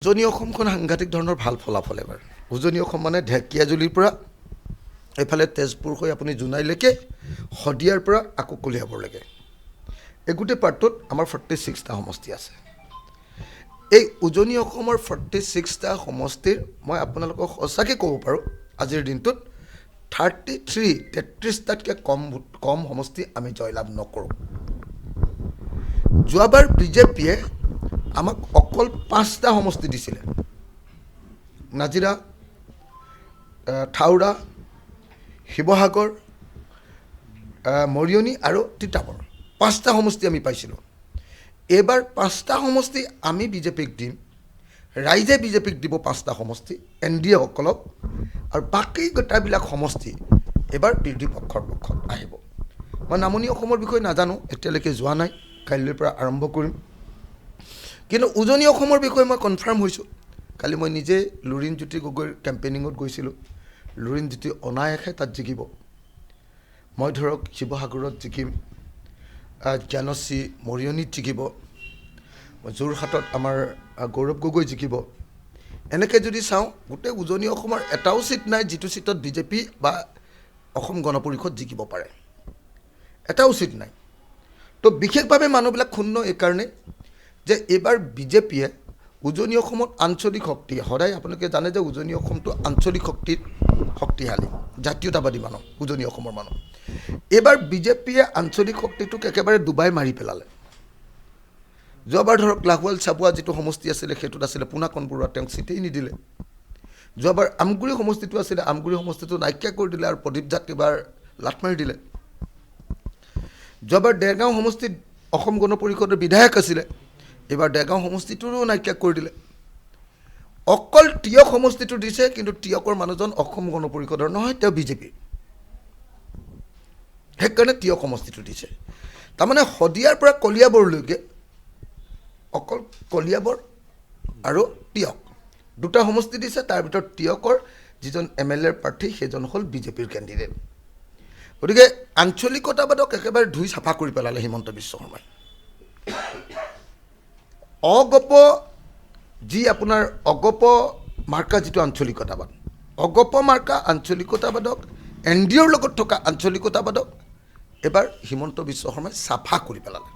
উজনি অসমখন সাংঘাতিক ধৰণৰ ভাল ফলাফল এবাৰ উজনি অসম মানে ঢেকীয়াজুলিৰ পৰা এফালে তেজপুৰ হৈ আপুনি জোনাইলৈকে শদিয়াৰ পৰা আকৌ কলিয়াবৰলৈকে এই গোটেই পাৰ্টটোত আমাৰ 46টা সমষ্টি আছে। এই উজনি অসমৰ 46টা সমষ্টিৰ মই আপোনালোকক সঁচাকৈ ক'ব পাৰোঁ আজিৰ দিনটোত 33টাতকৈ কম সমষ্টি আমি জয়লাভ নকৰোঁ। যোৱাবাৰ বিজেপিয়ে আমাক অকল 5টা সমষ্টি দিছিলে, নাজিৰা, থাউৰা, শিৱসাগৰ, মৰিয়নি আৰু তিতাবৰ 5টা সমষ্টি আমি পাইছিলোঁ। এইবাৰ 5টা সমষ্টি আমি বিজেপিক দিম, ৰাইজে বিজেপিক দিব 5টা সমষ্টি NDA সকলক, আৰু বাকী গোটাইবিলাক সমষ্টি এইবাৰ বিৰোধী পক্ষৰ পক্ষত আহিব। মই নামনি অসমৰ বিষয়ে নাজানো, এতিয়ালৈকে যোৱা নাই, কাইলৈৰ পৰা আৰম্ভ কৰিম। কিন্তু উজনি অসমৰ বিষয়ে মই কনফাৰ্ম হৈছোঁ। কালি মই নিজে লুৰিণজ্যোতি গগৈৰ কেম্পেইনিঙত গৈছিলোঁ। লুৰিণজ্যোতি অনায়াসে তাত জিকিব। মই ধৰক শিৱসাগৰত জিকিম, জ্ঞানশ্ৰী মৰিয়নিত জিকিব, যোৰহাটত আমাৰ গৌৰৱ গগৈ জিকিব। এনেকৈ যদি চাওঁ গোটেই উজনি অসমৰ এটাও চিট নাই যিটো চিটত বিজেপি বা অসম গণ পৰিষদ জিকিব পাৰে, এটাও চিট নাই। তো বিশেষভাৱে মানুহবিলাক ক্ষুণ্ণ এইকাৰণে যে এইবাৰ বিজেপিয়ে উজনি অসমত আঞ্চলিক শক্তি, সদায় আপোনালোকে জানে যে উজনি অসমটো আঞ্চলিক শক্তিত শক্তিশালী, জাতীয়তাবাদী মানুহ উজনি অসমৰ মানুহ। এইবাৰ বিজেপিয়ে আঞ্চলিক শক্তিটোক একেবাৰে ডুবাই মাৰি পেলালে। যোৱাবাৰ ধৰক লাহোৱাল চাবুৱা যিটো সমষ্টি আছিলে সেইটোত আছিলে পোনাকণ বৰুৱা, তেওঁক চিটেই নিদিলে। যোৱাবাৰ আমগুৰি সমষ্টিটো আছিলে, আমগুৰি সমষ্টিটো নাইকিয়া কৰি দিলে আৰু প্ৰদীপ জাত এইবাৰ লাট মাৰি দিলে। যোৱাবাৰ দেৰগাঁও সমষ্টিত অসম গণ পৰিষদৰ বিধায়ক আছিলে, এইবাৰ দেৰগাঁও সমষ্টিটোৰো নাইকিয়া কৰি দিলে। অকল টিয়ক সমষ্টিটো দিছে, কিন্তু টিয়কৰ মানুহজন অসম গণ পৰিষদৰ নহয়, তেওঁ বিজেপিৰ। সেইকাৰণে টিয়ক সমষ্টিটো দিছে। তাৰমানে শদিয়াৰ পৰা কলিয়াবৰলৈকে অকল কলিয়াবৰ আৰু টিয়ক দুটা সমষ্টি দিছে। তাৰ ভিতৰত টিয়কৰ যিজন MLA প্ৰাৰ্থী সেইজন হ'ল বিজেপিৰ কেণ্ডিডেট। গতিকে আঞ্চলিকতাবাদক একেবাৰে ধুই চাফা কৰি পেলালে হিমন্ত বিশ্ব শৰ্মাই। আপোনাৰ অগপ মাৰ্কা যিটো আঞ্চলিকতাবাদ, অগপ মাৰ্কা আঞ্চলিকতাবাদক NDAৰ লগত থকা আঞ্চলিকতাবাদক এবাৰ হিমন্ত বিশ্ব শৰ্মাই চাফা কৰি পেলালে।